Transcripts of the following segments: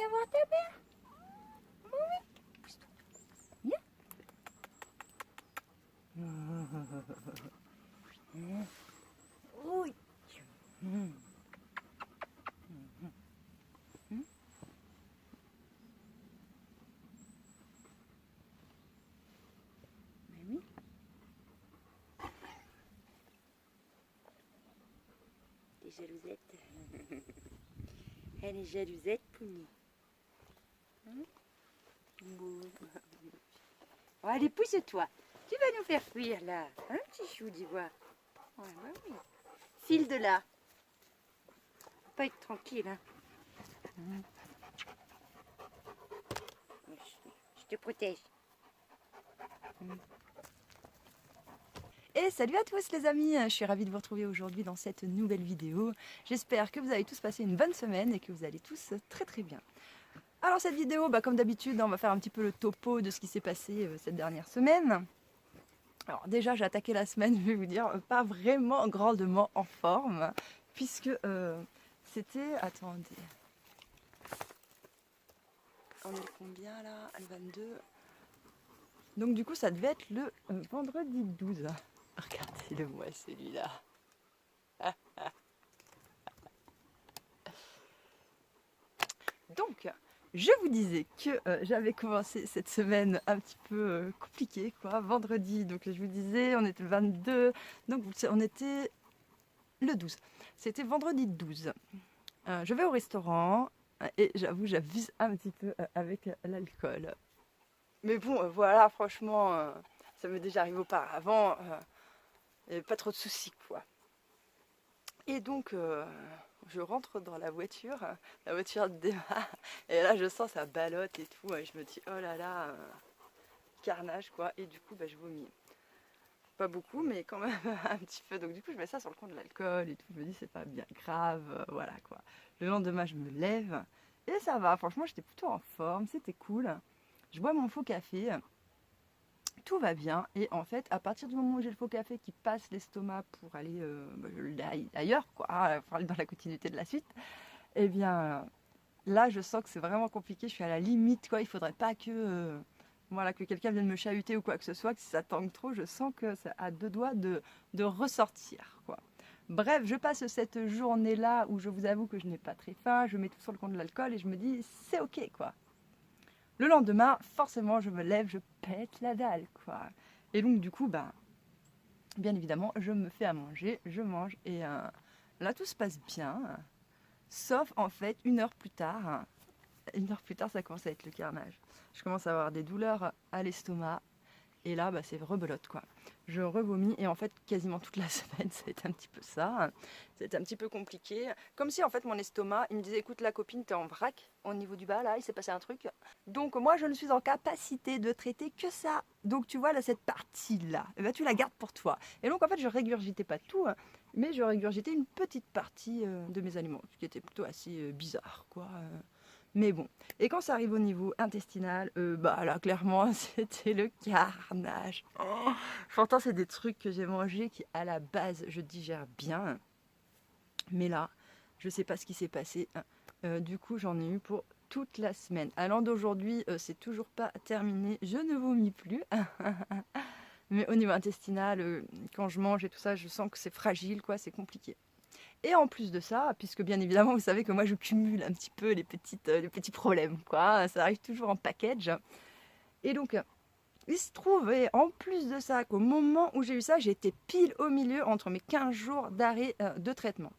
Viens voir ta mère. Viens. Oui. Mamie. T'es jalousette. Elle est jalousette, Pouni. Bon. Oh, allez, pousse-toi. Tu vas nous faire fuir là. Hein, petit chou d'ivoire. Ouais, bah oui. File de là. Faut pas être tranquille. Hein. Je te protège. Et salut à tous les amis, je suis ravie de vous retrouver aujourd'hui dans cette nouvelle vidéo. J'espère que vous allez tous passer une bonne semaine et que vous allez tous très très bien. Alors cette vidéo, comme d'habitude, on va faire un petit peu le topo de ce qui s'est passé cette dernière semaine. Alors déjà j'ai attaqué la semaine, je vais vous dire, pas vraiment grandement en forme, puisque c'était... Attendez... On est combien là? Le 22. Donc du coup ça devait être le vendredi 12. Regardez-le moi celui-là. Donc je vous disais que j'avais commencé cette semaine un petit peu compliquée quoi. Vendredi, donc je vous disais on était le 22, donc on était le 12. C'était vendredi 12. Je vais au restaurant et j'avoue j'abuse un petit peu avec l'alcool. Mais bon voilà franchement ça m'est déjà arrivé auparavant. Il n'y avait pas trop de soucis quoi. Et donc je rentre dans la voiture démarre et là je sens ça ballotte et tout et je me dis oh là là carnage quoi et du coup je vomis. Pas beaucoup mais quand même un petit peu, donc du coup je mets ça sur le compte de l'alcool et tout, je me dis c'est pas bien grave, voilà quoi. Le lendemain je me lève et ça va, franchement j'étais plutôt en forme, c'était cool. Je bois mon faux café. Tout va bien et en fait à partir du moment où j'ai le faux café qui passe l'estomac pour aller ailleurs quoi, pour aller dans la continuité de la suite, et bien là je sens que c'est vraiment compliqué, je suis à la limite quoi, il faudrait pas que voilà, que quelqu'un vienne me chahuter ou quoi que ce soit, que si ça tangue trop, je sens que c'est à deux doigts de ressortir quoi. Bref, je passe cette journée là où je vous avoue que je n'ai pas très faim, je mets tout sur le compte de l'alcool et je me dis c'est ok quoi. Le lendemain, forcément, je me lève, je pète la dalle, quoi. Et donc, du coup, bien évidemment, je me fais à manger, je mange, et là, tout se passe bien. Sauf, en fait, une heure plus tard, ça commence à être le carnage. Je commence à avoir des douleurs à l'estomac, et là, c'est rebelote, quoi. Je revomis, et en fait, quasiment toute la semaine, ça a été un petit peu ça. C'était un petit peu compliqué. Comme si, en fait, mon estomac, il me disait, écoute, la copine, t'es en vrac, au niveau du bas, là, il s'est passé un truc. Donc, moi, je ne suis en capacité de traiter que ça. Donc, tu vois, là, cette partie-là, tu la gardes pour toi. Et donc, en fait, je régurgitais pas tout, mais je régurgitais une petite partie de mes aliments, ce qui était plutôt assez bizarre, quoi. Mais bon, et quand ça arrive au niveau intestinal, là clairement c'était le carnage. Oh, pourtant c'est des trucs que j'ai mangés qui à la base je digère bien. Mais là, je sais pas ce qui s'est passé. Du coup j'en ai eu pour toute la semaine. Allant d'aujourd'hui, c'est toujours pas terminé, je ne vomis plus. Mais au niveau intestinal, quand je mange et tout ça, je sens que c'est fragile, quoi, c'est compliqué. Et en plus de ça, puisque bien évidemment vous savez que moi je cumule un petit peu les petits problèmes, quoi, ça arrive toujours en package. Et donc il se trouvait en plus de ça qu'au moment où j'ai eu ça, j'étais pile au milieu entre mes 15 jours d'arrêt de traitement.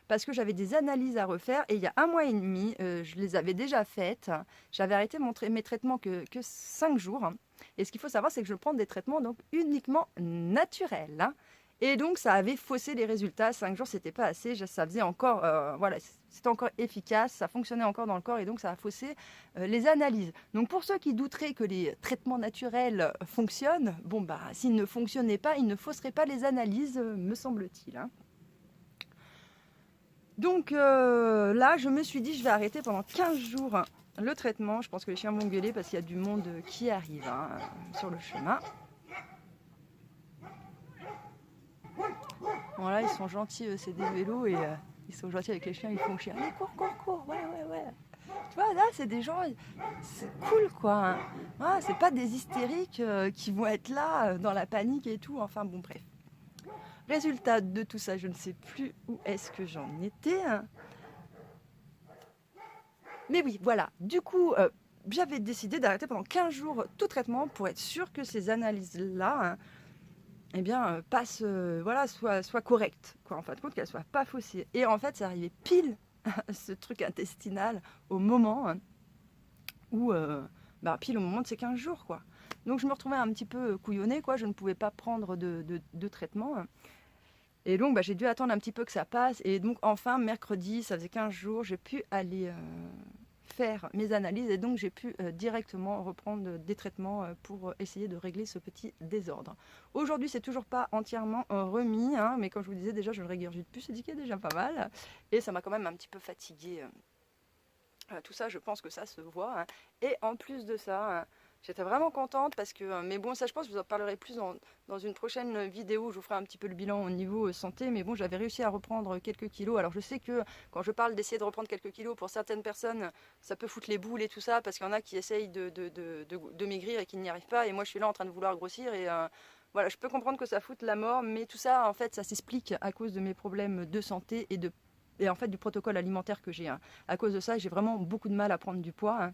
Parce que j'avais des analyses à refaire et il y a 1 mois et demi, je les avais déjà faites. J'avais arrêté mes traitements que 5 jours. Et ce qu'il faut savoir, c'est que je prends des traitements donc uniquement naturels. Et donc ça avait faussé les résultats. 5 jours, c'était pas assez. Ça faisait encore, c'était encore efficace, ça fonctionnait encore dans le corps et donc ça a faussé les analyses. Donc pour ceux qui douteraient que les traitements naturels fonctionnent, s'ils ne fonctionnaient pas, ils ne fausseraient pas les analyses, me semble-t-il. Donc là, je me suis dit, je vais arrêter pendant 15 jours le traitement. Je pense que les chiens vont gueuler parce qu'il y a du monde qui arrive sur le chemin. Bon là, ils sont gentils, c'est des vélos et ils sont gentils avec les chiens, ils font chien. Allez, cours, cours, cours, ouais. Tu vois, là, c'est des gens, c'est cool, quoi. Hein. Voilà, c'est pas des hystériques qui vont être là dans la panique et tout. Enfin, bon, bref. Résultat de tout ça, je ne sais plus où est-ce que j'en étais. Hein. Mais oui, voilà. Du coup, j'avais décidé d'arrêter pendant 15 jours tout traitement pour être sûr que ces analyses-là, hein, eh bien, passent, voilà, soient correctes. Quoi, en fin de compte, qu'elles ne soient pas faussées. Et en fait, ça arrivait pile, ce truc intestinal, au moment hein, où, pile au moment de ces 15 jours, quoi. Donc, je me retrouvais un petit peu couillonnée, quoi. Je ne pouvais pas prendre de traitement. Hein. Et donc, j'ai dû attendre un petit peu que ça passe. Et donc, enfin, mercredi, ça faisait 15 jours, j'ai pu aller faire mes analyses. Et donc, j'ai pu directement reprendre des traitements pour essayer de régler ce petit désordre. Aujourd'hui, c'est toujours pas entièrement remis. Hein, mais comme je vous disais, déjà, je ne régurgite plus, c'est dit qu'il y a déjà pas mal. Et ça m'a quand même un petit peu fatiguée. Tout ça, je pense que ça se voit. Hein. Et en plus de ça... J'étais vraiment contente parce que, mais bon, ça je pense que je vous en parlerai plus dans une prochaine vidéo où je vous ferai un petit peu le bilan au niveau santé. Mais bon, j'avais réussi à reprendre quelques kilos. Alors je sais que quand je parle d'essayer de reprendre quelques kilos, pour certaines personnes, ça peut foutre les boules et tout ça parce qu'il y en a qui essayent de maigrir et qui n'y arrivent pas. Et moi je suis là en train de vouloir grossir et voilà, je peux comprendre que ça foute la mort. Mais tout ça, en fait, ça s'explique à cause de mes problèmes de santé et en fait du protocole alimentaire que j'ai. Hein. À cause de ça, j'ai vraiment beaucoup de mal à prendre du poids. Hein.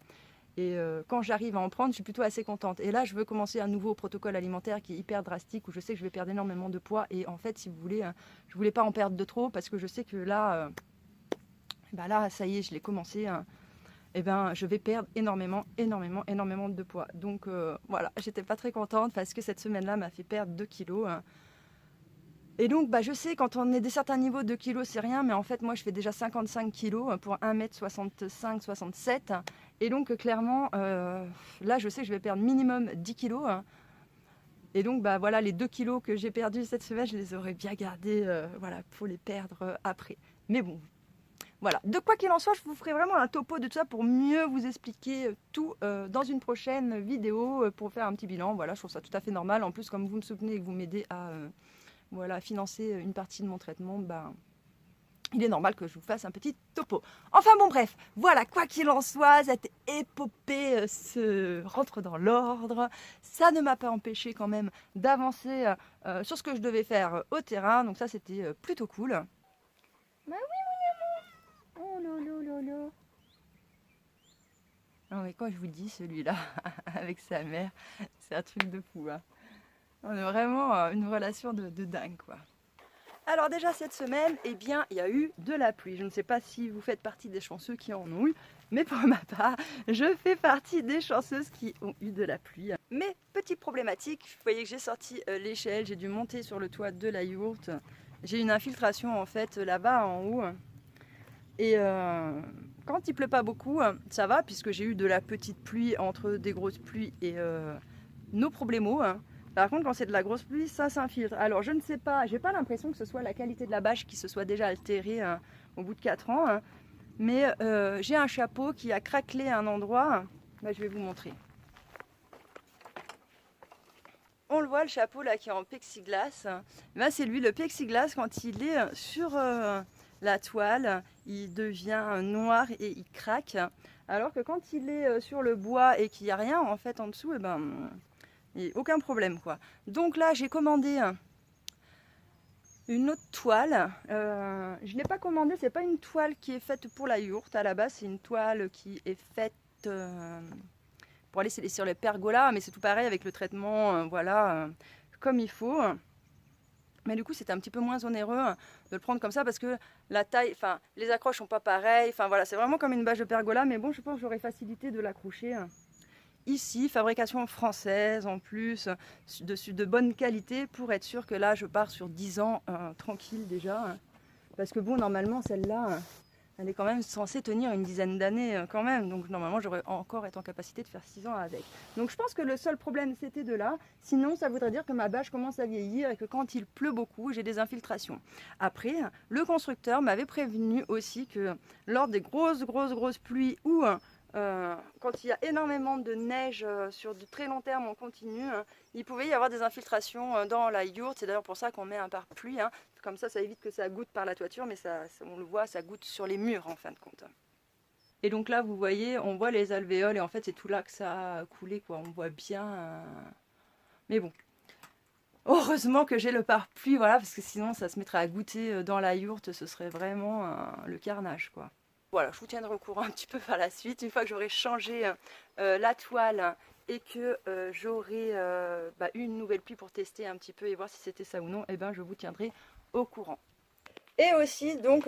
Et quand j'arrive à en prendre, je suis plutôt assez contente. Et là, je veux commencer un nouveau protocole alimentaire qui est hyper drastique, où je sais que je vais perdre énormément de poids. Et en fait, si vous voulez, je voulais pas en perdre de trop, parce que je sais que là, là, ça y est, je l'ai commencé. Et je vais perdre énormément de poids. Donc voilà, j'étais pas très contente, parce que cette semaine-là m'a fait perdre 2 kilos. Et donc, je sais, quand on est des certains niveaux, 2 kilos, c'est rien. Mais en fait, moi, je fais déjà 55 kilos pour 1m65-67. Et donc, clairement, là, je sais que je vais perdre minimum 10 kilos. Hein. Et donc, voilà, les 2 kilos que j'ai perdus cette semaine, je les aurais bien gardés voilà, pour les perdre après. Mais bon, voilà. De quoi qu'il en soit, je vous ferai vraiment un topo de tout ça pour mieux vous expliquer tout dans une prochaine vidéo pour faire un petit bilan. Voilà, je trouve ça tout à fait normal. En plus, comme vous me soutenez et que vous m'aidez à voilà, financer une partie de mon traitement, il est normal que je vous fasse un petit topo. Enfin bon bref, voilà, quoi qu'il en soit, cette épopée se rentre dans l'ordre. Ça ne m'a pas empêché quand même d'avancer sur ce que je devais faire au terrain. Donc ça, c'était plutôt cool. Bah oui, mon amour. Oh lolo lolo. Non mais quand je vous dis celui-là, avec sa mère, c'est un truc de fou. Hein. On a vraiment une relation de dingue, quoi. Alors déjà cette semaine, il y a eu de la pluie. Je ne sais pas si vous faites partie des chanceux qui en ont eu, mais pour ma part, je fais partie des chanceuses qui ont eu de la pluie. Mais petite problématique, vous voyez que j'ai sorti l'échelle, j'ai dû monter sur le toit de la yourte. J'ai une infiltration en fait là-bas en haut. Et quand il pleut pas beaucoup, ça va, puisque j'ai eu de la petite pluie entre des grosses pluies et nos problemos. Par contre, quand c'est de la grosse pluie, ça s'infiltre. Alors, je ne sais pas, j'ai pas l'impression que ce soit la qualité de la bâche qui se soit déjà altérée au bout de 4 ans. Hein, mais j'ai un chapeau qui a craquelé à un endroit. Je vais vous montrer. On le voit, le chapeau là qui est en plexiglas. C'est lui, le plexiglas, quand il est sur la toile, il devient noir et il craque. Alors que quand il est sur le bois et qu'il n'y a rien en fait en dessous, il n'y a aucun problème, quoi. Donc là, j'ai commandé une autre toile. Je ne l'ai pas commandée, c'est pas une toile qui est faite pour la yourte. À la base, c'est une toile qui est faite pour aller sur les pergolas, mais c'est tout pareil avec le traitement, voilà, comme il faut. Mais du coup, c'est un petit peu moins onéreux de le prendre comme ça parce que la taille, enfin, les accroches sont pas pareilles. Enfin voilà, c'est vraiment comme une bâche de pergola, mais bon, je pense que j'aurais facilité de l'accrocher. Ici, fabrication française en plus, de bonne qualité pour être sûr que là je pars sur 10 ans tranquille déjà. Parce que bon, normalement celle-là, elle est quand même censée tenir une dizaine d'années quand même. Donc normalement j'aurais encore été en capacité de faire 6 ans avec. Donc je pense que le seul problème c'était de là. Sinon ça voudrait dire que ma bâche commence à vieillir et que quand il pleut beaucoup, j'ai des infiltrations. Après, le constructeur m'avait prévenu aussi que lors des grosses pluies ou quand il y a énormément de neige sur du très long terme en continu, il pouvait y avoir des infiltrations dans la yourte. C'est d'ailleurs pour ça qu'on met un pare-pluie. Hein. Comme ça évite que ça goutte par la toiture, mais on le voit, ça goutte sur les murs en fin de compte. Et donc là, vous voyez, on voit les alvéoles et en fait, c'est tout là que ça a coulé, quoi. On voit bien. Mais bon. Heureusement que j'ai le pare-pluie, voilà, parce que sinon, ça se mettrait à goûter dans la yourte. Ce serait vraiment le carnage, quoi. Voilà, je vous tiendrai au courant un petit peu par la suite. Une fois que j'aurai changé la toile et que j'aurai eu une nouvelle pluie pour tester un petit peu et voir si c'était ça ou non, et ben, je vous tiendrai au courant. Et aussi, donc,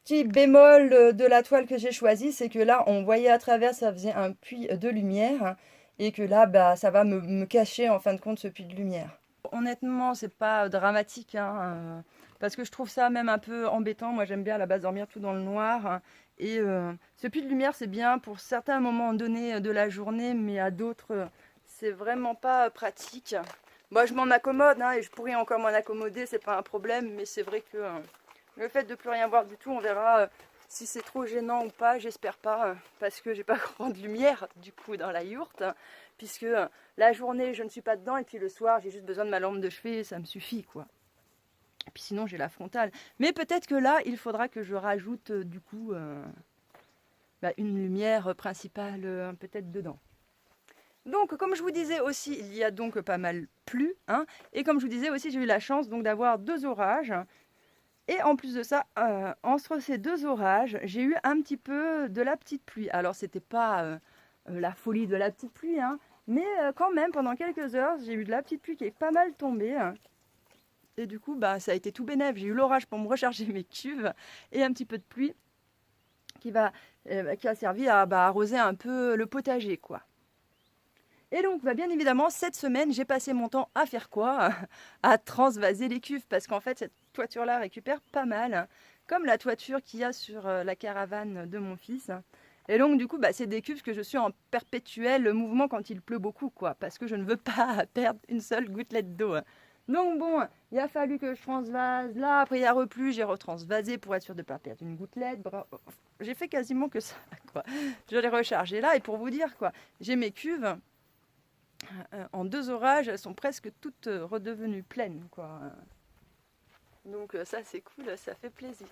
petit bémol de la toile que j'ai choisie, c'est que là, on voyait à travers, ça faisait un puits de lumière. Et que là, ça va me cacher en fin de compte ce puits de lumière. Honnêtement, c'est pas dramatique, hein, parce que je trouve ça même un peu embêtant. Moi, j'aime bien à la base dormir tout dans le noir. Et ce puits de lumière, c'est bien pour certains moments donnés de la journée, mais à d'autres, c'est vraiment pas pratique. Moi, je m'en accommode, hein, et je pourrais encore m'en accommoder, c'est pas un problème, mais c'est vrai que le fait de plus rien voir du tout, on verra si c'est trop gênant ou pas, j'espère pas, parce que j'ai pas grande lumière du coup dans la yourte, puisque la journée je ne suis pas dedans, et puis le soir j'ai juste besoin de ma lampe de chevet et ça me suffit, quoi. Et puis sinon j'ai la frontale. Mais peut-être que là il faudra que je rajoute du coup une lumière principale peut-être dedans. Donc comme je vous disais aussi, il y a donc pas mal plu, hein, et comme je vous disais aussi, j'ai eu la chance donc d'avoir 2 orages. Et en plus de ça, entre ces 2 orages, j'ai eu un petit peu de la petite pluie. Alors c'était pas la folie de la petite pluie, hein, mais quand même pendant quelques heures, j'ai eu de la petite pluie qui est pas mal tombée. Et du coup, ça a été tout bénef. J'ai eu l'orage pour me recharger mes cuves et un petit peu de pluie qui a servi à arroser un peu le potager, quoi. Et donc, bien évidemment, cette semaine, j'ai passé mon temps à faire quoi? À transvaser les cuves, parce qu'en fait, cette toiture-là récupère pas mal, comme la toiture qu'il y a sur la caravane de mon fils. Et donc, du coup, c'est des cuves que je suis en perpétuel mouvement quand il pleut beaucoup, quoi, parce que je ne veux pas perdre une seule gouttelette d'eau. Donc bon, il a fallu que je transvase. Là, après, il a replu, j'ai retransvasé pour être sûr de ne pas perdre une gouttelette. J'ai fait quasiment que ça, quoi. Je l'ai rechargé là, et pour vous dire, quoi, j'ai mes cuves. En 2 orages, elles sont presque toutes redevenues pleines, quoi. Donc ça c'est cool, ça fait plaisir.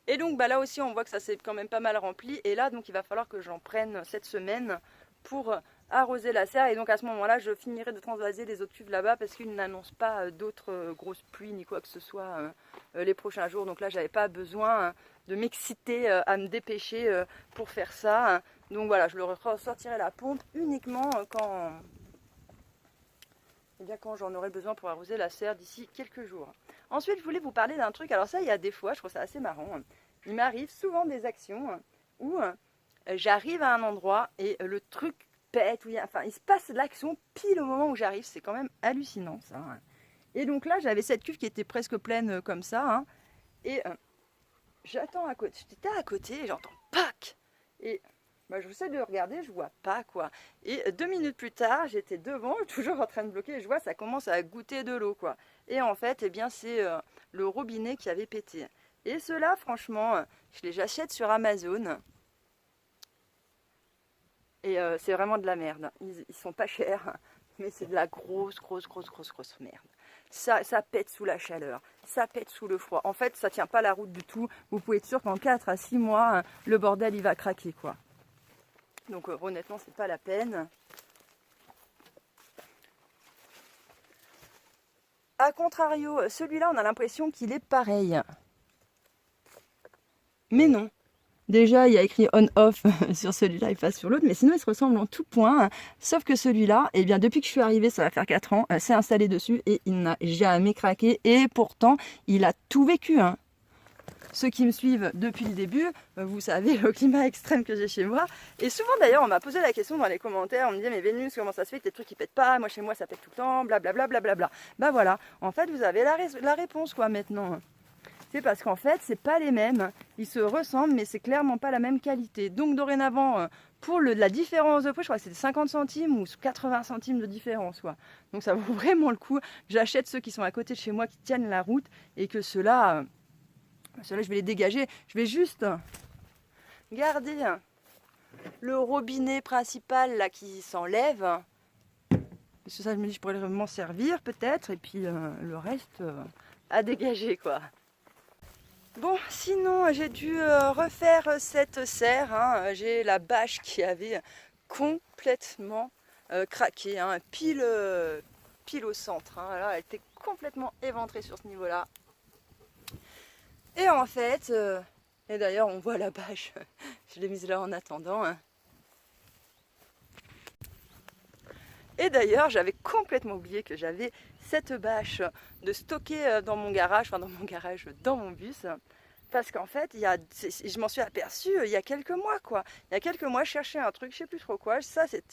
Et donc là aussi on voit que ça s'est quand même pas mal rempli. Et là donc il va falloir que j'en prenne cette semaine pour arroser la serre. Et donc à ce moment-là je finirai de transvaser les autres cuves là-bas, parce qu'ils n'annoncent pas d'autres grosses pluies ni quoi que ce soit les prochains jours. Donc là j'avais pas besoin de m'exciter à me dépêcher pour faire ça. Donc voilà, je leur sortirai la pompe uniquement quand j'en aurai besoin pour arroser la serre d'ici quelques jours. Ensuite, je voulais vous parler d'un truc. Alors ça, il y a des fois, je trouve ça assez marrant. Il m'arrive souvent des actions où j'arrive à un endroit et le truc pète. Il se passe l'action pile au moment où j'arrive. C'est quand même hallucinant, ça. Et donc là, j'avais cette cuve qui était presque pleine comme ça. Hein, et j'attends à côté. J'étais à côté et j'entends « pac !» Et j'essaie de regarder, je vois pas, quoi. Et 2 minutes plus tard, j'étais devant, toujours en train de bloquer, et je vois ça commence à goûter de l'eau, quoi. Et en fait, c'est le robinet qui avait pété. Et ceux-là, franchement, je les achète sur Amazon. Et c'est vraiment de la merde. Ils sont pas chers, mais c'est de la grosse merde. Ça pète sous la chaleur, ça pète sous le froid. En fait, ça tient pas la route du tout. Vous pouvez être sûr qu'en 4 à 6 mois, le bordel, il va craquer, quoi. Donc honnêtement, c'est pas la peine. A contrario, celui-là, on a l'impression qu'il est pareil. Mais non. Déjà, il y a écrit on-off sur celui-là et pas sur l'autre, mais sinon, ils se ressemblent en tout point. Sauf que celui-là, depuis que je suis arrivée, ça va faire 4 ans, s'est installé dessus et il n'a jamais craqué. Et pourtant, il a tout vécu, hein. Ceux qui me suivent depuis le début, vous savez le climat extrême que j'ai chez moi. Et souvent d'ailleurs, on m'a posé la question dans les commentaires, on me disait « Mais Vénus, comment ça se fait que tes trucs qui pètent pas? Moi chez moi ça pète tout le temps, blablabla, blablabla. » Voilà, en fait vous avez la réponse, quoi, maintenant. C'est parce qu'en fait, c'est pas les mêmes. Ils se ressemblent, mais c'est clairement pas la même qualité. Donc dorénavant, pour la différence de prix, je crois que c'est 50 centimes ou 80 centimes de différence, quoi. Donc ça vaut vraiment le coup. J'achète ceux qui sont à côté de chez moi, qui tiennent la route, et que ceux-là... Ceux-là, je vais les dégager. Je vais juste garder le robinet principal là qui s'enlève. Parce que ça, je me dis, je pourrais m'en servir peut-être. Et puis le reste à dégager, quoi. Bon, sinon j'ai dû refaire cette serre, hein. J'ai la bâche qui avait complètement craqué, hein, pile au centre, hein. Là, elle était complètement éventrée sur ce niveau-là. Et en fait, et d'ailleurs on voit la bâche, je l'ai mise là en attendant, hein. Et d'ailleurs, j'avais complètement oublié que j'avais cette bâche de stocker dans mon garage, enfin dans mon garage, dans mon bus. Parce qu'en fait, je m'en suis aperçue il y a quelques mois, quoi. Il y a quelques mois, je cherchais un truc, je sais plus trop quoi.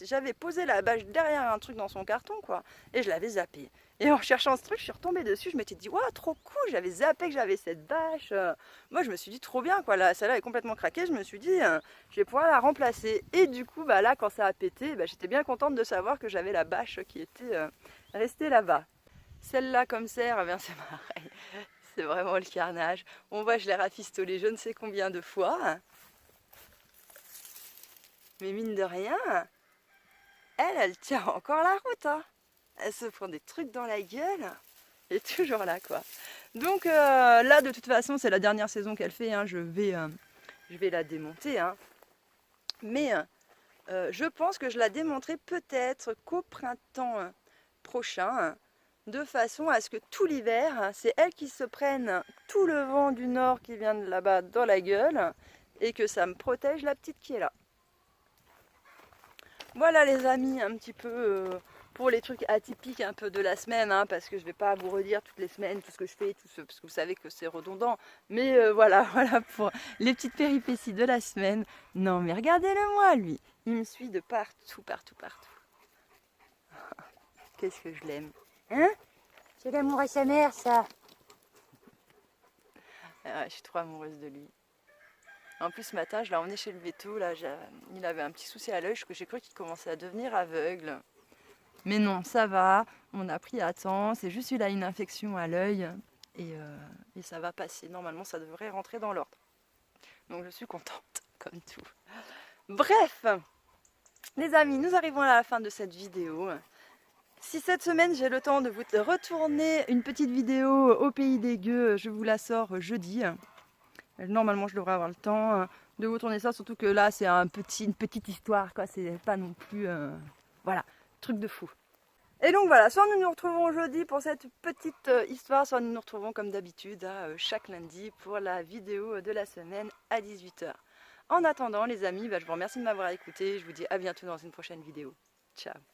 J'avais posé la bâche derrière un truc dans son carton, quoi. Et je l'avais zappé. Et en cherchant ce truc, je suis retombée dessus. Je m'étais dit, waouh, trop cool, j'avais zappé que j'avais cette bâche. Moi, je me suis dit, trop bien, quoi. Là, celle-là est complètement craquée. Je me suis dit, je vais pouvoir la remplacer. Et du coup, bah, là, quand ça a pété, bah, j'étais bien contente de savoir que j'avais la bâche qui était restée là-bas. Celle-là, comme serre, eh bien, c'est pareil. C'est vraiment le carnage. On voit, je l'ai rafistolée je ne sais combien de fois. Mais mine de rien, elle tient encore la route, hein. Elle se prend des trucs dans la gueule. Elle est toujours là, quoi. Donc là, de toute façon, c'est la dernière saison qu'elle fait, hein. Je vais la démonter, hein. Mais je pense que je la démonterai peut-être qu'au printemps prochain, de façon à ce que tout l'hiver, c'est elle qui se prenne tout le vent du nord qui vient de là-bas dans la gueule et que ça me protège la petite qui est là. Voilà les amis, un petit peu pour les trucs atypiques un peu de la semaine, hein, parce que je vais pas vous redire toutes les semaines tout ce que je fais, parce que vous savez que c'est redondant. Mais voilà pour les petites péripéties de la semaine. Non mais regardez-le moi lui, il me suit de partout, partout, partout. Qu'est-ce que je l'aime. Hein? C'est l'amour à sa mère, ça. Je suis trop amoureuse de lui. En plus, ce matin, je l'ai emmené chez le véto. Là, il avait un petit souci à l'œil. J'ai cru qu'il commençait à devenir aveugle. Mais non, ça va. On a pris à temps. C'est juste qu'il a une infection à l'œil. Et ça va passer. Normalement, ça devrait rentrer dans l'ordre. Donc, je suis contente, comme tout. Bref, les amis, nous arrivons à la fin de cette vidéo. Si cette semaine j'ai le temps de vous retourner une petite vidéo au pays des gueux, je vous la sors jeudi. Normalement je devrais avoir le temps de vous tourner ça, surtout que là c'est une petite histoire, quoi. C'est pas non plus voilà, truc de fou. Et donc voilà, soit nous nous retrouvons jeudi pour cette petite histoire, soit nous nous retrouvons comme d'habitude chaque lundi pour la vidéo de la semaine à 18 h. En attendant les amis, je vous remercie de m'avoir écouté, je vous dis à bientôt dans une prochaine vidéo. Ciao.